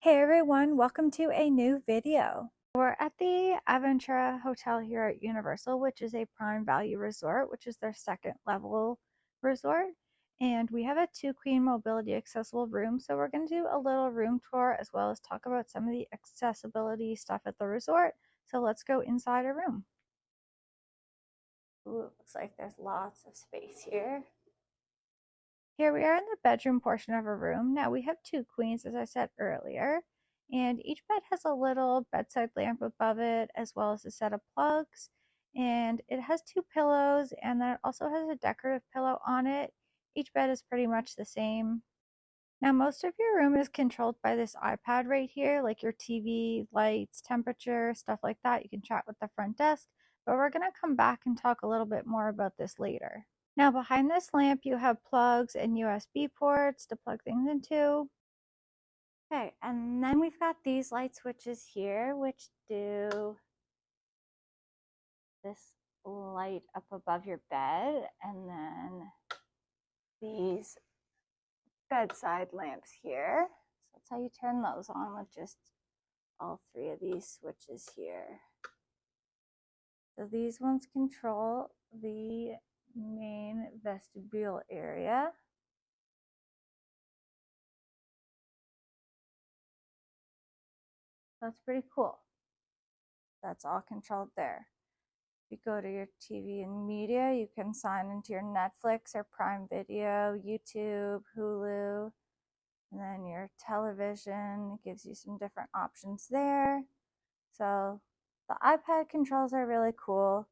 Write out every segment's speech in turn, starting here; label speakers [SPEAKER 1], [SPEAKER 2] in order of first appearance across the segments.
[SPEAKER 1] Hey everyone, welcome to a new video. We're at the Aventura Hotel here at Universal, which is a Prime Value resort, which is their second level resort. And we have a 2-queen mobility accessible room. So we're going to do a little room tour as well as talk about some of the accessibility stuff at the resort. So let's go inside a room. Ooh, it looks like there's lots of space here. Here we are in the bedroom portion of our room. Now we have 2 queens, as I said earlier, and each bed has a little bedside lamp above it, as well as a set of plugs. And it has 2 pillows, and then it also has a decorative pillow on it. Each bed is pretty much the same. Now most of your room is controlled by this iPad right here, like your TV, lights, temperature, stuff like that. You can chat with the front desk, but we're going to come back and talk a little bit more about this later. Now behind this lamp you have plugs and USB ports to plug things into. Okay, and then we've got these light switches here which do this light up above your bed, and then these bedside lamps here. So that's how you turn those on, with just all 3 of these switches here. So these ones control the main vestibule area. That's pretty cool. That's all controlled there. If you go to your TV and media, you can sign into your Netflix or Prime Video, YouTube, Hulu, and then your television. It gives you some different options there. So the iPad controls are really cool.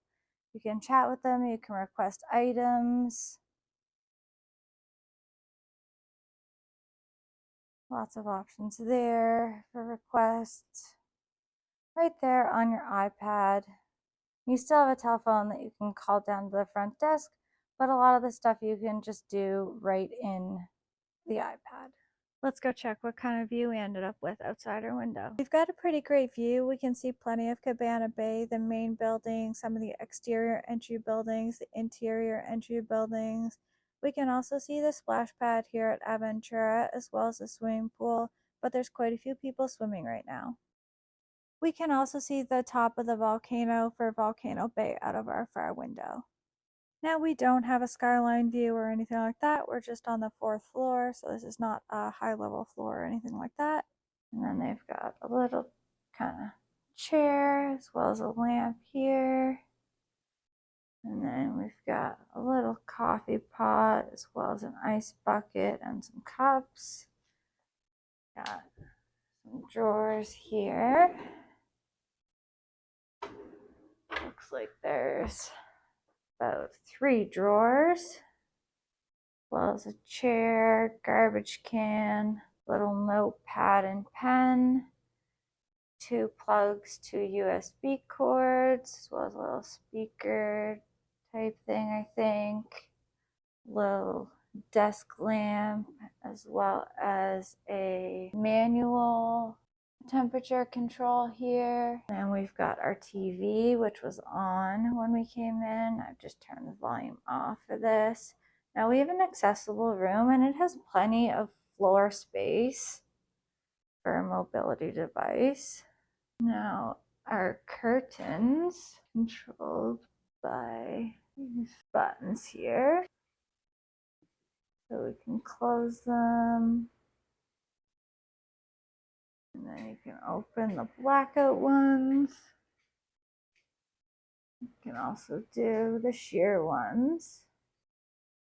[SPEAKER 1] You can chat with them, you can request items. Lots of options there for requests. Right there on your iPad. You still have a telephone that you can call down to the front desk, but a lot of the stuff you can just do right in the iPad. Let's go check what kind of view we ended up with outside our window. We've got a pretty great view. We can see plenty of Cabana Bay, the main building, some of the exterior entry buildings, the interior entry buildings. We can also see the splash pad here at Aventura, as well as the swimming pool, but there's quite a few people swimming right now. We can also see the top of the volcano for Volcano Bay out of our far window. Now we don't have a skyline view or anything like that. We're just on the 4th floor, so this is not a high level floor or anything like that. And then they've got a little kind of chair as well as a lamp here. And then we've got a little coffee pot as well as an ice bucket and some cups. Got some drawers here. Looks like there's about 3 drawers, as well as a chair, garbage can, little notepad and pen, 2 plugs, 2 USB cords, as well as a little speaker type thing, I think, little desk lamp, as well as a manual temperature control here. And we've got our TV, which was on when we came in. I've just turned the volume off for this. Now we have an accessible room, and it has plenty of floor space for a mobility device. Now our curtains controlled by these buttons here, so we can close them. And then you can open the blackout ones. You can also do the sheer ones.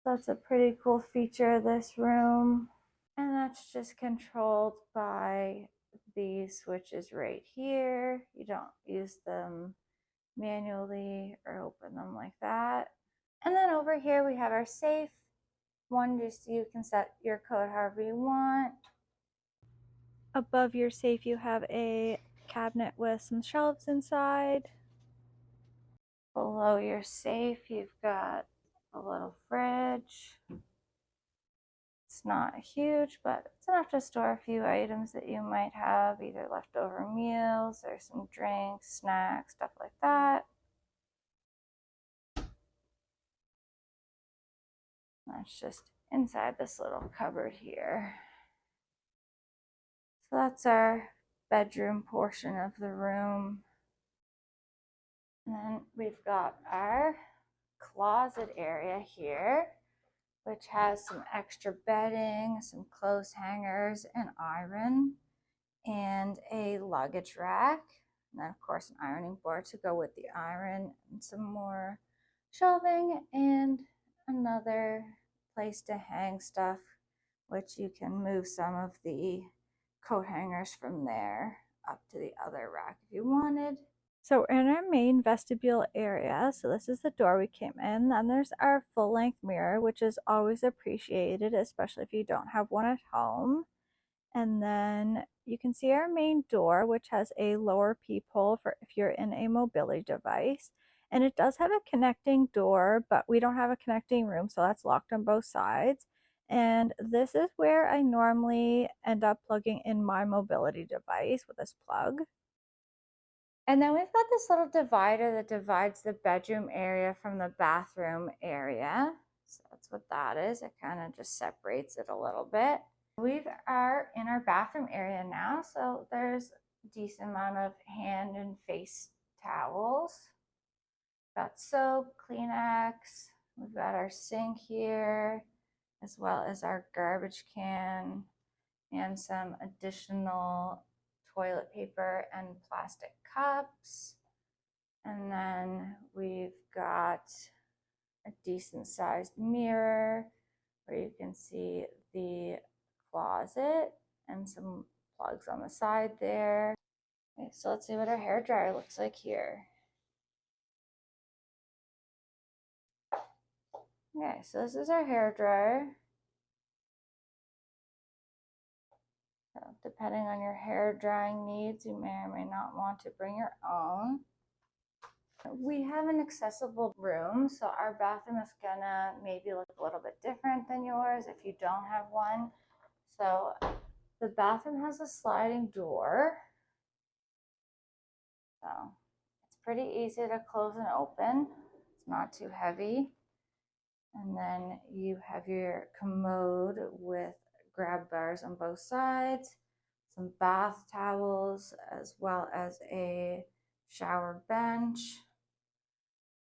[SPEAKER 1] That's a pretty cool feature of this room. And that's just controlled by these switches right here. You don't use them manually or open them like that. And then over here we have our safe one, just so you can set your code however you want. Above your safe you have a cabinet with some shelves inside. Below your safe you've got a little fridge. It's not huge, but it's enough to store a few items that you might have, either leftover meals or some drinks, snacks, stuff like that. That's just inside this little cupboard here. So that's our bedroom portion of the room. And then we've got our closet area here, which has some extra bedding, some clothes hangers, an iron, and a luggage rack. And then, of course, an ironing board to go with the iron, and some more shelving, and another place to hang stuff, which you can move some of the coat hangers from there up to the other rack if you wanted. So we're in our main vestibule area. So this is the door we came in. Then there's our full-length mirror, which is always appreciated, especially if you don't have one at home. And then you can see our main door, which has a lower peephole for if you're in a mobility device. And it does have a connecting door, but we don't have a connecting room, so that's locked on both sides. And this is where I normally end up plugging in my mobility device with this plug. And then we've got this little divider that divides the bedroom area from the bathroom area. So that's what that is. It kind of just separates it a little bit. We are in our bathroom area now, so there's a decent amount of hand and face towels. Got soap, Kleenex. We've got our sink here, as well as our garbage can and some additional toilet paper and plastic cups. And then we've got a decent sized mirror where you can see the closet and some plugs on the side there. Okay, so let's see what our hair dryer looks like here. Okay, so this is our hair dryer. So depending on your hair drying needs, you may or may not want to bring your own. We have an accessible room, so our bathroom is gonna maybe look a little bit different than yours if you don't have one. So the bathroom has a sliding door. So it's pretty easy to close and open. It's not too heavy. And then you have your commode with grab bars on both sides, some bath towels, as well as a shower bench,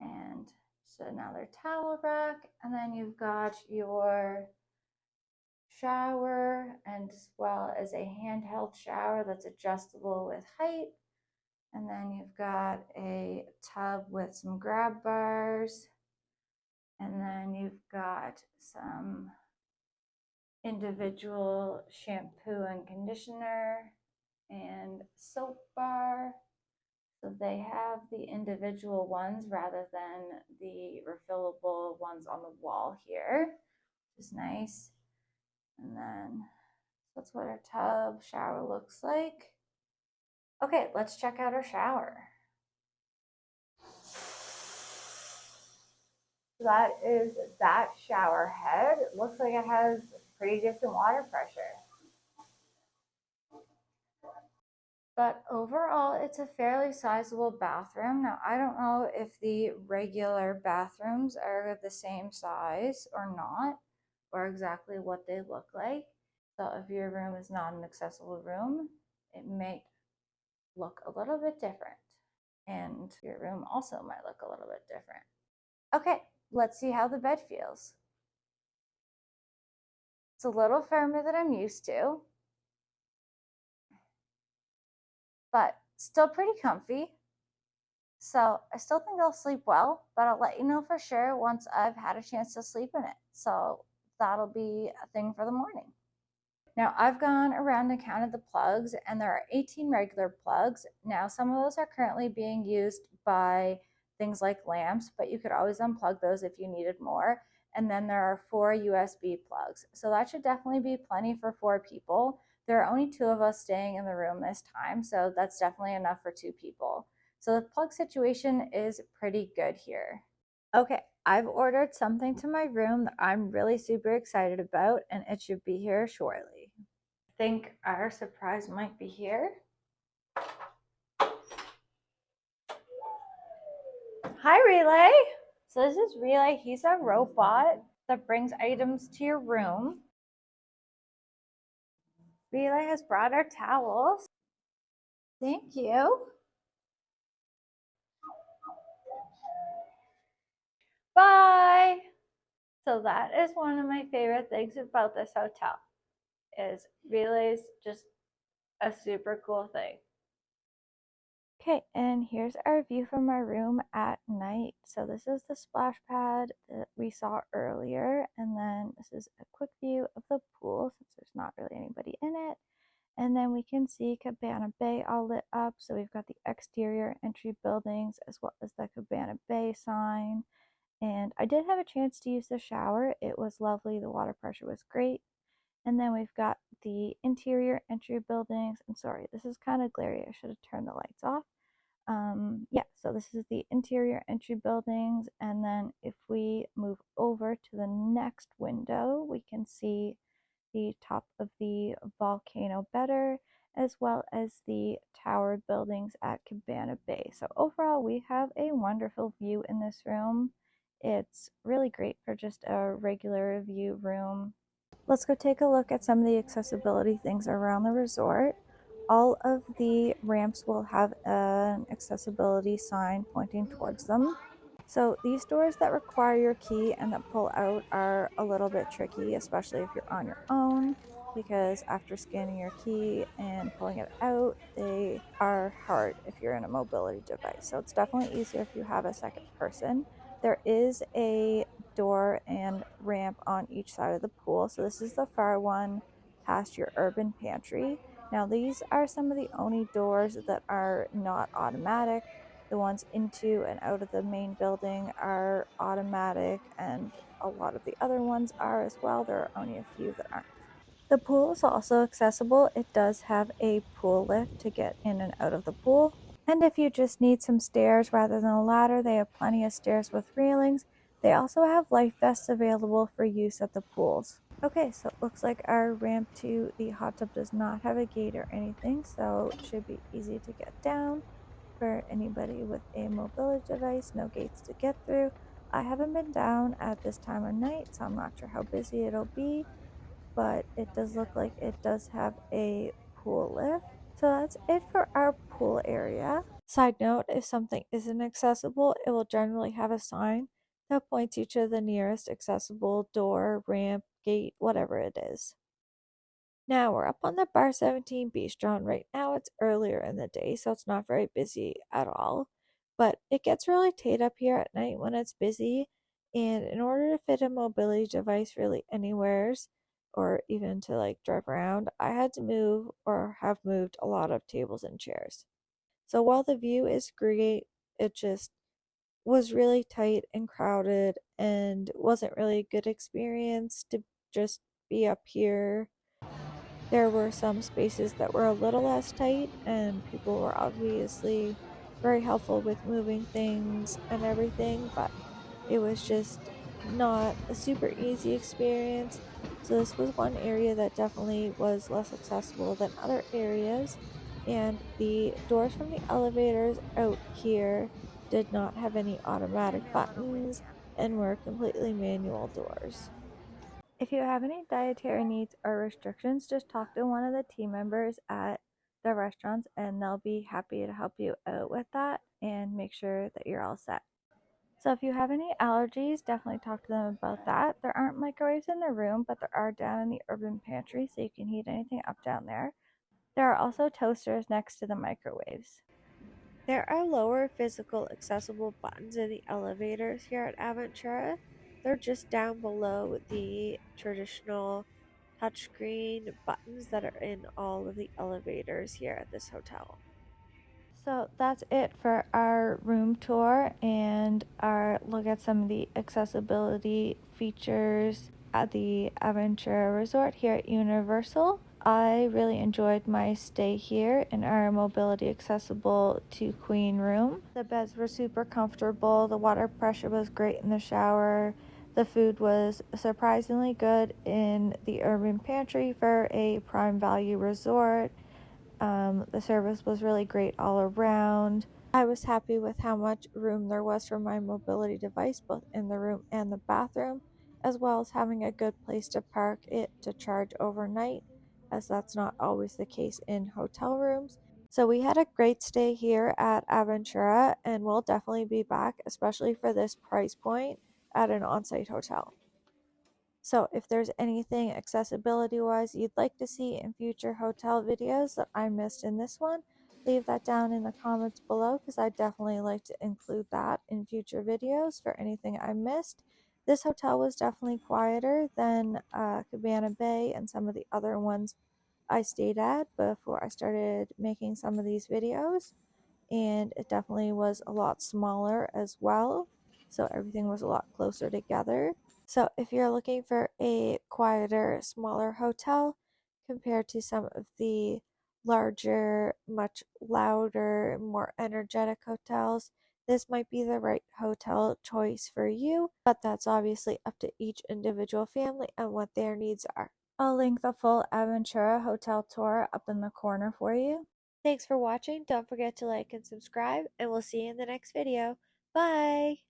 [SPEAKER 1] and just another towel rack. And then you've got your shower, and as well as a handheld shower that's adjustable with height. And then you've got a tub with some grab bars. And then you've got some individual shampoo and conditioner and soap bar. So they have the individual ones rather than the refillable ones on the wall here, which is nice. And then that's what our tub shower looks like. Okay, let's check out our shower. So that is that shower head. It looks like it has pretty decent water pressure. But overall, it's a fairly sizable bathroom. Now, I don't know if the regular bathrooms are the same size or not, or exactly what they look like. So if your room is not an accessible room, it may look a little bit different. And your room also might look a little bit different. Okay, let's see how the bed feels. It's a little firmer than I'm used to, but still pretty comfy. So I still think I'll sleep well, but I'll let you know for sure once I've had a chance to sleep in it. So that'll be a thing for the morning. Now I've gone around and counted the plugs, and there are 18 regular plugs. Now some of those are currently being used by things like lamps, but you could always unplug those if you needed more. And then there are 4 USB plugs. So that should definitely be plenty for 4 people. There are only 2 of us staying in the room this time, so that's definitely enough for 2 people. So the plug situation is pretty good here. Okay, I've ordered something to my room that I'm really super excited about, and it should be here shortly. I think our surprise might be here. Hi, Relay. So this is Relay. He's a robot that brings items to your room. Relay has brought our towels. Thank you. Bye. So that is one of my favorite things about this hotel is Relay's just a super cool thing. Okay, and here's our view from our room at night. So this is the splash pad that we saw earlier, and then this is a quick view of the pool since there's not really anybody in it. And then we can see Cabana Bay all lit up. So we've got the exterior entry buildings as well as the Cabana Bay sign. And I did have a chance to use the shower. It was lovely. The water pressure was great. And then we've got the interior entry buildings. I'm sorry, this is kind of glary. I should have turned the lights off. Yeah, so this is the interior entry buildings. And then if we move over to the next window, we can see the top of the volcano better, as well as the tower buildings at Cabana Bay. So overall, we have a wonderful view in this room. It's really great for just a regular view room. Let's go take a look at some of the accessibility things around the resort. All of the ramps will have an accessibility sign pointing towards them. So these doors that require your key and that pull out are a little bit tricky, especially if you're on your own, because after scanning your key and pulling it out, they are hard if you're in a mobility device. So it's definitely easier if you have a second person. There is a door and ramp on each side of the pool. So this is the far one past your urban pantry. Now these are some of the only doors that are not automatic. The ones into and out of the main building are automatic, and a lot of the other ones are as well. There are only a few that aren't. The pool is also accessible. It does have a pool lift to get in and out of the pool. And if you just need some stairs rather than a ladder, they have plenty of stairs with railings. They also have life vests available for use at the pools. Okay, so it looks like our ramp to the hot tub does not have a gate or anything, so it should be easy to get down. For anybody with a mobility device, no gates to get through. I haven't been down at this time of night, so I'm not sure how busy it'll be, but it does look like it does have a pool lift. So that's it for our pool area. Side note, if something isn't accessible, it will generally have a sign that points you to the nearest accessible door, ramp, gate, whatever it is. Now we're up on the Bar 17 bistro, and right now it's earlier in the day, so it's not very busy at all. But it gets really tight up here at night when it's busy, and in order to fit a mobility device really anywheres, or even to like drive around, I had to move or have moved a lot of tables and chairs. So while the view is great, it just was really tight and crowded and wasn't really a good experience to just be up here. There were some spaces that were a little less tight, and people were obviously very helpful with moving things and everything, but it was just not a super easy experience. So, this was one area that definitely was less accessible than other areas, and the doors from the elevators out here did not have any automatic buttons and were completely manual doors. If you have any dietary needs or restrictions, just talk to one of the team members at the restaurants and they'll be happy to help you out with that and make sure that you're all set. So if you have any allergies, definitely talk to them about that. There aren't microwaves in the room, but there are down in the urban pantry, so you can heat anything up down there. There are also toasters next to the microwaves. There are lower physical accessible buttons in the elevators here at Aventura. They're just down below the traditional touchscreen buttons that are in all of the elevators here at this hotel. So that's it for our room tour and our look at some of the accessibility features at the Aventura Resort here at Universal. I really enjoyed my stay here in our mobility accessible to queen room. The beds were super comfortable, the water pressure was great in the shower, the food was surprisingly good in the urban pantry for a prime value resort. The service was really great all around. I was happy with how much room there was for my mobility device, both in the room and the bathroom, as well as having a good place to park it to charge overnight. as that's not always the case in hotel rooms. So we had a great stay here at Aventura, and we'll definitely be back, especially for this price point at an on-site hotel. So if there's anything accessibility wise you'd like to see in future hotel videos that I missed in this one, leave that down in the comments below because I'd definitely like to include that in future videos for anything I missed. This hotel was definitely quieter than Cabana Bay and some of the other ones I stayed at before I started making some of these videos, and it definitely was a lot smaller as well. So everything was a lot closer together. So if you're looking for a quieter, smaller hotel compared to some of the larger, much louder, more energetic hotels, this might be the right hotel choice for you, but that's obviously up to each individual family and what their needs are. I'll link the full Aventura hotel tour up in the corner for you. Thanks for watching. Don't forget to like and subscribe, and we'll see you in the next video. Bye!